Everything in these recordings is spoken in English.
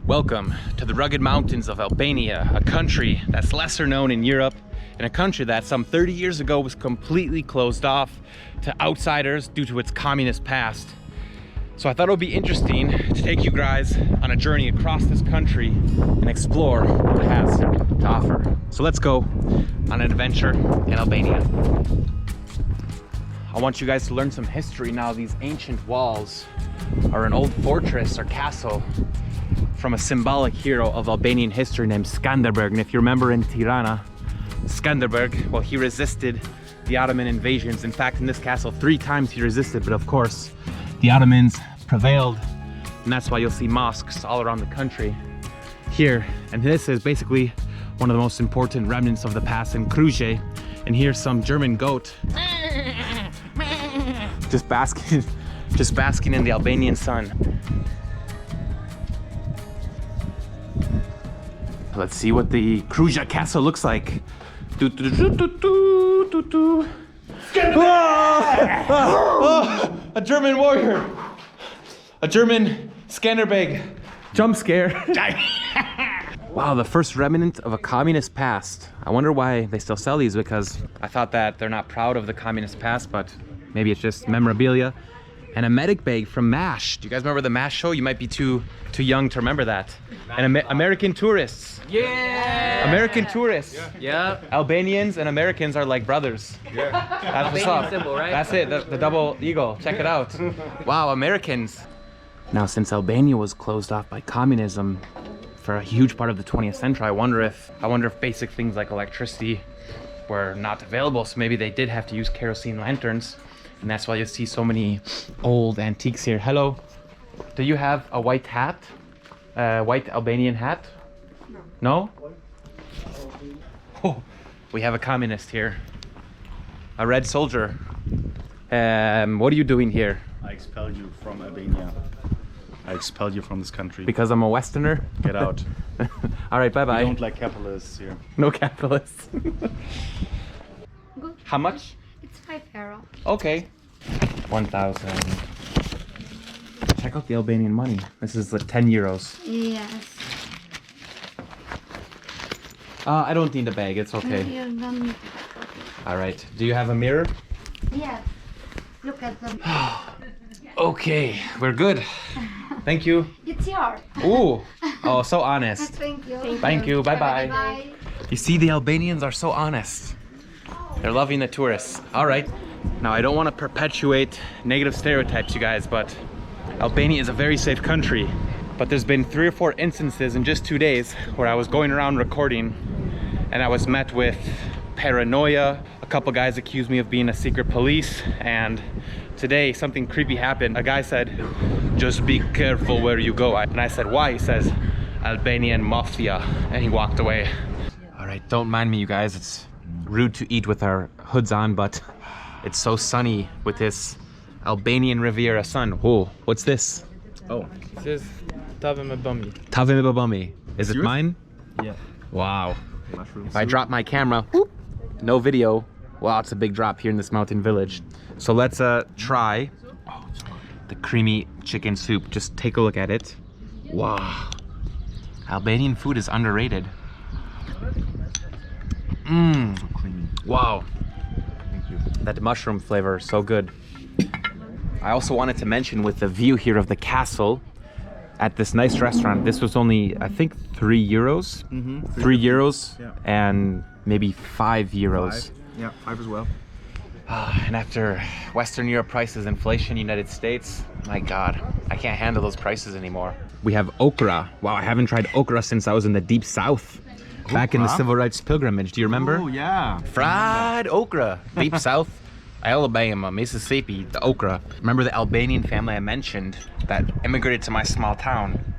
Welcome to the rugged mountains of Albania, a country that's lesser known in Europe, and a country that some 30 years ago was completely closed off to outsiders due to its communist past. So I thought it would be interesting to take you guys on a journey across this country and explore what it has to offer. So let's go on an adventure in Albania. I want you guys to learn some history now. These ancient walls are an old fortress or castle from a symbolic hero of Albanian history named Skanderberg. And if you remember in Tirana, Skanderberg, well, he resisted the Ottoman invasions. In fact, in this castle, 3 times he resisted, but of course, the Ottomans prevailed. And that's why you'll see mosques all around the country here. And this is basically one of the most important remnants of the past in Kruje. And here's some German goat just basking in the Albanian sun. Let's see what the Kuja Castle looks like. Oh, a German warrior. A German Skanderbeg. Jump scare. Wow, the first remnant of a communist past. I wonder why they still sell these, because I thought that they're not proud of the communist past, but maybe it's just memorabilia. And a medic bag from MASH. Do you guys remember the MASH show? You might be too young to remember that. And American tourists. Yeah! American tourists. Yeah. Albanians and Americans are like brothers. Yeah. That's what's up. Symbol, right? That's it, the double eagle. Check it out. Wow, Americans. Now, since Albania was closed off by communism for a huge part of the 20th century, I wonder if basic things like electricity were not available. So maybe they did have to use kerosene lanterns. And that's why you see so many old antiques here. Hello. Do you have a white hat? White Albanian hat? No. No? Oh, we have a communist here. A red soldier. What are you doing here? I expelled you from Albania. I expelled you from this country. Because I'm a Westerner? Get out. All right, bye-bye. We don't like capitalists here. No capitalists. Good. How much? It's €5. Okay. 1,000. Check out the Albanian money. This is like 10 euros. Yes. I don't need a bag, it's okay. You don't... All right. Do you have a mirror? Yes. Look at them. Okay, we're good. Thank you. It's yours. Ooh. Oh, so honest. Thank you. Thank you. Bye-bye. Bye. You see, the Albanians are so honest. They're loving the tourists. All right. Now, I don't want to perpetuate negative stereotypes, you guys, but Albania is a very safe country. But there's been 3 or 4 instances in just 2 days where I was going around recording and I was met with paranoia. A couple guys accused me of being a secret police, and today something creepy happened. A guy said, "Just be careful where you go." And I said, "Why?" He says, "Albanian mafia," and he walked away. All right, don't mind me, you guys. It's rude to eat with our hoods on, but it's so sunny with this Albanian Riviera sun. Whoa, what's this? Oh. This is Tavim Bami. Tavim babami. Is it Yours? mine? Yeah. Wow. Mushroom If I soup. drop my camera, whoop, no video. Wow, it's a big drop here in this mountain village. So let's try the creamy chicken soup. Just take a look at it. Wow. Albanian food is underrated. Mmm. So creamy. Wow. Thank you. That mushroom flavor is so good. I also wanted to mention, with the view here of the castle at this nice restaurant, this was only, I think, 3 euros. Mm-hmm. 3 euros Yeah. and maybe 5 euros. 5. Yeah, 5 as well. And after Western Europe prices, inflation, United States, my God, I can't handle those prices anymore. We have okra. Wow, I haven't tried okra since I was in the deep south. Back in the Okra? civil rights pilgrimage, do you remember? Oh, yeah. Fried okra, deep south, Alabama, Mississippi, the okra. Remember the Albanian family I mentioned that immigrated to my small town?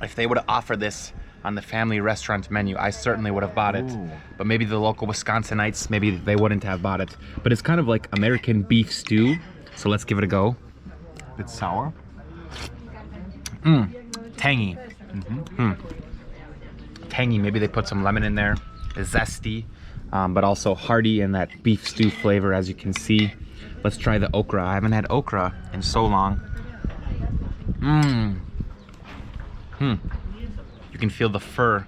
If they would have offered this on the family restaurant menu, I certainly would have bought it. Ooh. But maybe the local Wisconsinites, maybe they wouldn't have bought it. But it's kind of like American beef stew. So let's give it a go. It's sour. Tangy. Tangy, maybe they put some lemon in there. It's zesty, but also hearty in that beef stew flavor, as you can see. Let's try the okra. I haven't had okra in so long. You can feel the fur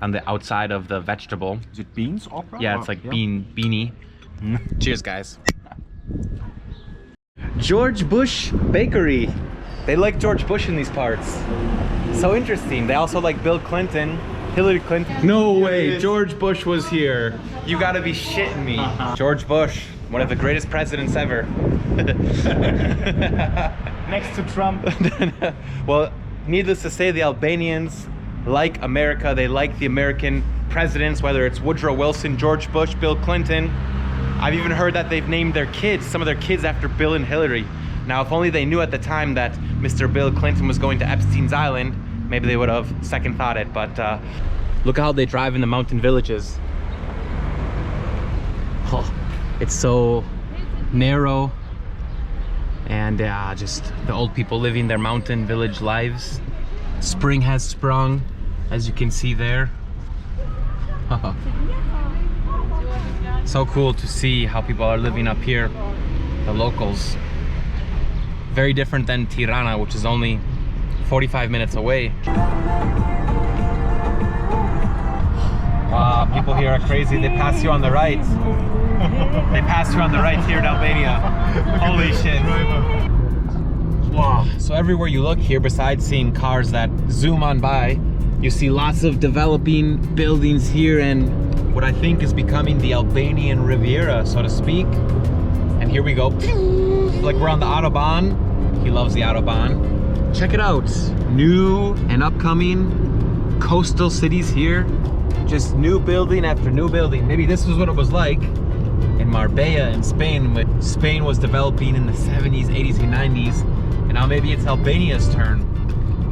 on the outside of the vegetable. Is it beans, okra? Yeah, it's like beanie. Cheers, guys. George Bush Bakery. They like George Bush in these parts. So interesting. They also like Bill Clinton, Hillary Clinton. No way, George Bush was here. You gotta be shitting me. George Bush, one of the greatest presidents ever. Next to Trump. Well, needless to say, the Albanians like America. They like the American presidents, whether it's Woodrow Wilson, George Bush, Bill Clinton. I've even heard that they've named their kids, some of their kids, after Bill and Hillary. Now, if only they knew at the time that Mr. Bill Clinton was going to Epstein's Island, maybe they would have second thought it, but look at how they drive in the mountain villages. Oh, it's so narrow, and just the old people living their mountain village lives. Spring has sprung, as you can see there. So cool to see how people are living up here, the locals. Very different than Tirana, which is only 45 minutes away. Wow, people here are crazy. They pass you on the right. They pass you on the right here in Albania. Holy shit. Wow. So everywhere you look here, besides seeing cars that zoom on by, you see lots of developing buildings here and what I think is becoming the Albanian Riviera, so to speak. And here we go. Like we're on the Autobahn. He loves the Autobahn. Check it out. New and upcoming coastal cities here. Just new building after new building. Maybe this was what it was like in Marbella in Spain when Spain was developing in the 70s, 80s, and 90s. And now maybe it's Albania's turn.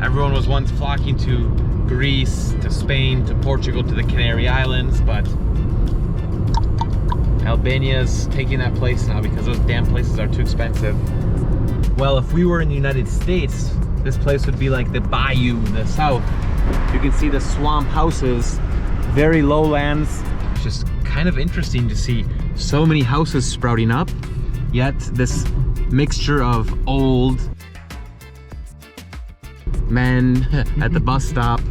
Everyone was once flocking to Greece, to Spain, to Portugal, to the Canary Islands, but Albania's taking that place now because those damn places are too expensive. Well, if we were in the United States, this place would be like the bayou, the south. You can see the swamp houses, very lowlands. It's just kind of interesting to see so many houses sprouting up, yet this mixture of old men at the bus stop,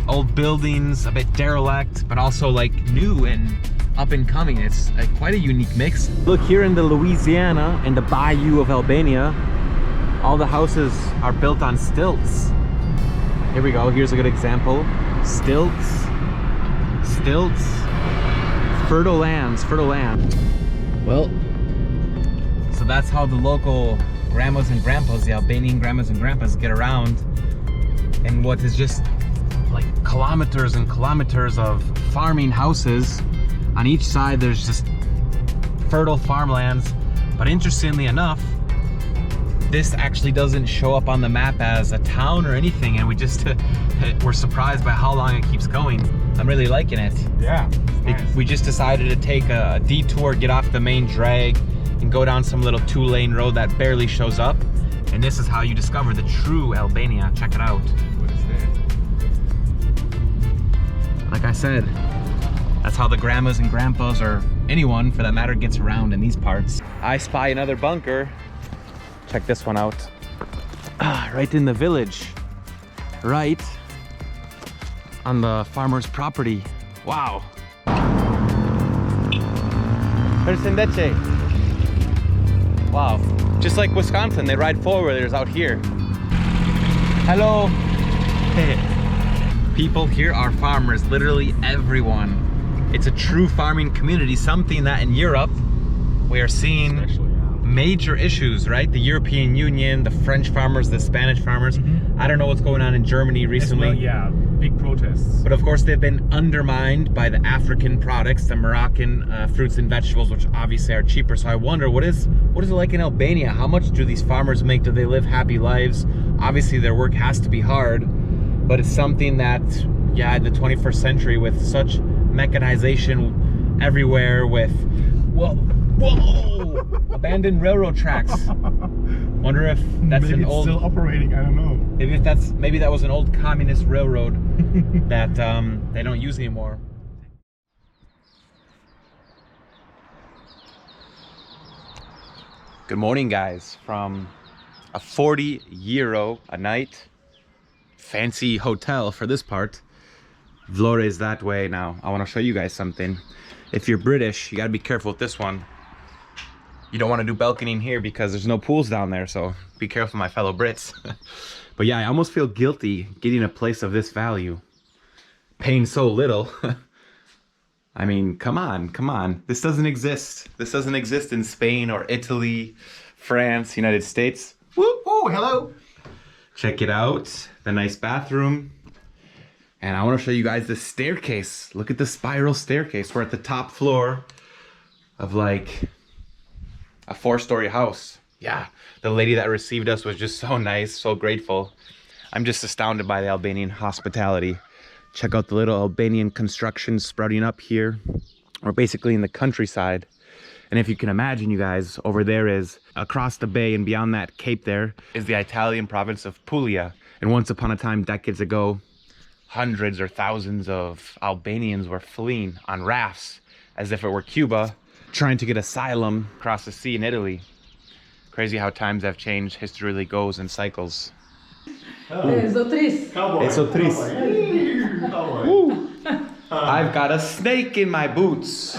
old buildings, a bit derelict, but also like new and up and coming. It's quite a unique mix. Look here in the Louisiana and the bayou of Albania, all the houses are built on stilts. Here we go, here's a good example. Stilts, fertile lands, fertile land. Well, so that's how the local grandmas and grandpas, the Albanian grandmas and grandpas, get around in what is just like kilometers and kilometers of farming houses. On each side there's just fertile farmlands, but interestingly enough, this actually doesn't show up on the map as a town or anything, and we just we're surprised by how long it keeps going. I'm really liking it. Yeah, nice. We just decided to take a detour, get off the main drag, and go down some little 2-lane road that barely shows up. And this is how you discover the true Albania. Check it out. What is that? Like I said, that's how the grandmas and grandpas, or anyone for that matter, gets around in these parts. I spy another bunker. Check this one out. Right in the village. Right on the farmer's property. Wow. Wow. Just like Wisconsin, they ride four-wheelers out here. Hello. People here are farmers, literally everyone. It's a true farming community, something that in Europe we are seeing major issues, right? The European Union, the French farmers, the Spanish farmers. I don't know what's going on in Germany recently. Well, yeah, big protests. But of course they've been undermined by the African products, the Moroccan fruits and vegetables, which obviously are cheaper. So I wonder, what is it like in Albania? How much do these farmers make? Do they live happy lives? Obviously their work has to be hard, but it's something that, yeah, in the 21st century with such mechanization everywhere, with, whoa, abandoned railroad tracks. Wonder if that's maybe an it's old, still operating, I don't know. Maybe that was an old communist railroad that they don't use anymore. Good morning, guys. From a €40 a night fancy hotel for this part. Vlore is that way. Now, I want to show you guys something. If you're British, you got to be careful with this one. You don't want to do balconing here because there's no pools down there, so be careful, my fellow Brits. But yeah, I almost feel guilty getting a place of this value, paying so little. I mean, come on, come on. This doesn't exist. This doesn't exist in Spain or Italy, France, United States. Woo, woo, hello. Check it out, the nice bathroom. And I want to show you guys the staircase. Look at the spiral staircase. We're at the top floor of like a 4-story house. Yeah, the lady that received us was just so nice, so grateful. I'm just astounded by the Albanian hospitality. Check out the little Albanian construction sprouting up here. We're basically in the countryside. And if you can imagine, you guys, over there is, across the bay and beyond that cape there, is the Italian province of Puglia. And once upon a time, decades ago, hundreds or thousands of Albanians were fleeing on rafts as if it were Cuba, trying to get asylum across the sea in Italy. Crazy how times have changed. History really goes in cycles. It's so triste. It's so triste. Woo. I've got a snake in my boots.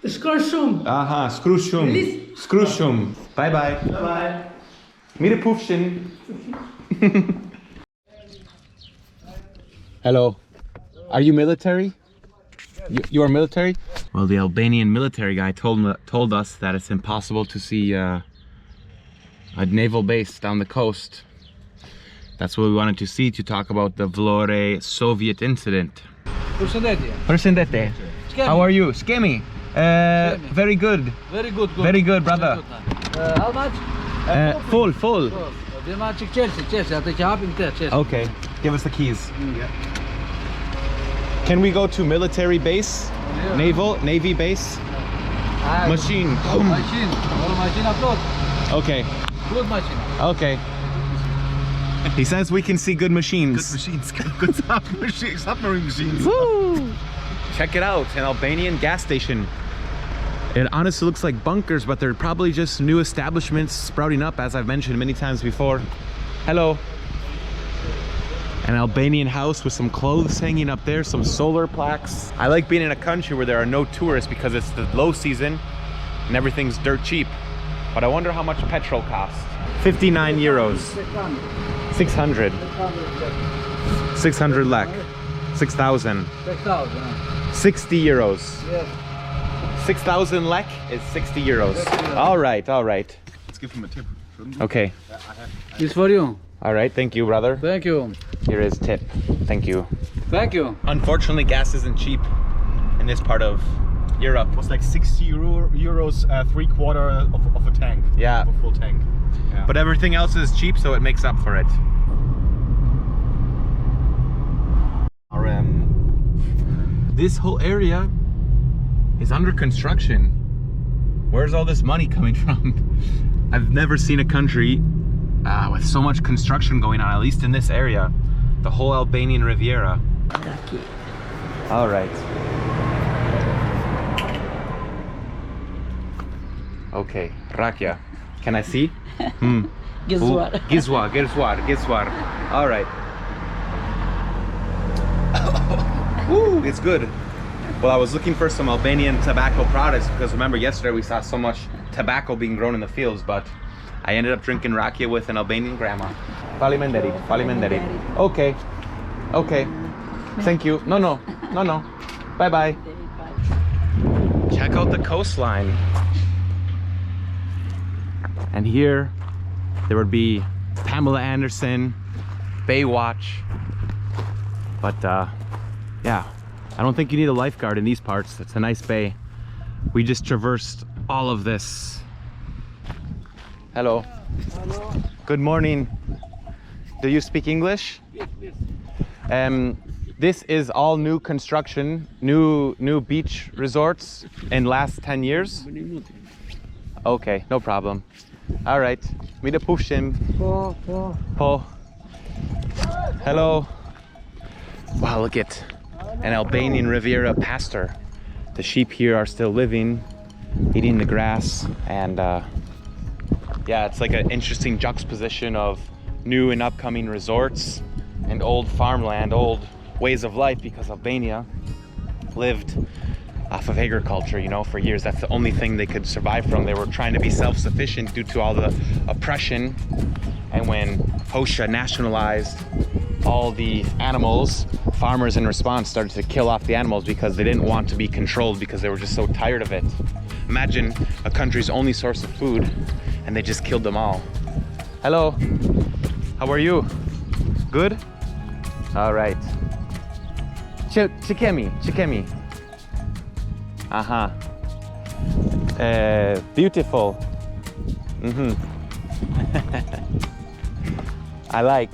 Skrushum. Aha, skrushum. Skrushum. Bye bye. Bye bye. Mire Pufchen. Hello. Are you military? You are military? Well, the Albanian military guy told us that it's impossible to see a naval base down the coast. That's what we wanted to see to talk about the Vlore Soviet incident. Përshëndetje. How are you? Skemi. Very good. Very good. Very good, brother. How much? Full. Okay, give us the keys. Can we go to military base? Navy base? Machine. Machine upload. Okay. Good machine. Okay. He says we can see good machines. Good submarine machines. Woo! Check it out, an Albanian gas station. It honestly looks like bunkers, but they're probably just new establishments sprouting up, as I've mentioned many times before. Hello. An Albanian house with some clothes hanging up there, some solar plaques. I like being in a country where there are no tourists because it's the low season and everything's dirt cheap. But I wonder how much petrol costs. 59 euros. 600. 600 lek. 6,000. 60 euros. Yes. 6,000 lek is 60 euros. All right. Let's give him a tip. Okay. It's for you. All right, thank you, brother. Thank you. Here is tip. Thank you. Thank you. Unfortunately, gas isn't cheap in this part of Europe. It was like 60 euros, 3/4 of a tank. Yeah. Of a full tank. Yeah. But everything else is cheap, so it makes up for it. This whole area is under construction. Where's all this money coming from? I've never seen a country with so much construction going on, at least in this area. The whole Albanian Riviera. All right. Okay, Rakia. Can I see? Gizwar. Gizwar. All right. Woo, it's good. Well, I was looking for some Albanian tobacco products because remember yesterday we saw so much tobacco being grown in the fields, but I ended up drinking rakia with an Albanian grandma. Falimenderit. Okay. Thank you. No. Bye. Check out the coastline. And here, there would be Pamela Anderson, Baywatch. But yeah, I don't think you need a lifeguard in these parts. It's a nice bay. We just traversed all of this. Hello. Good morning. Do you speak English? Yes. This is all new construction, new beach resorts in last 10 years. Okay, no problem. All right. Mida pushim. Po. Hello. Wow, look at an Albanian Riviera pasture. The sheep here are still living, eating the grass, and yeah, it's like an interesting juxtaposition of new and upcoming resorts and old farmland, old ways of life, because Albania lived off of agriculture, you know, for years. That's the only thing they could survive from. They were trying to be self-sufficient due to all the oppression. And when Hoxha nationalized all the animals, farmers in response started to kill off the animals because they didn't want to be controlled, because they were just so tired of it. Imagine a country's only source of food and they just killed them all. Hello, how are you? Good? All right. Chikemi. Uh-huh. Beautiful. I like.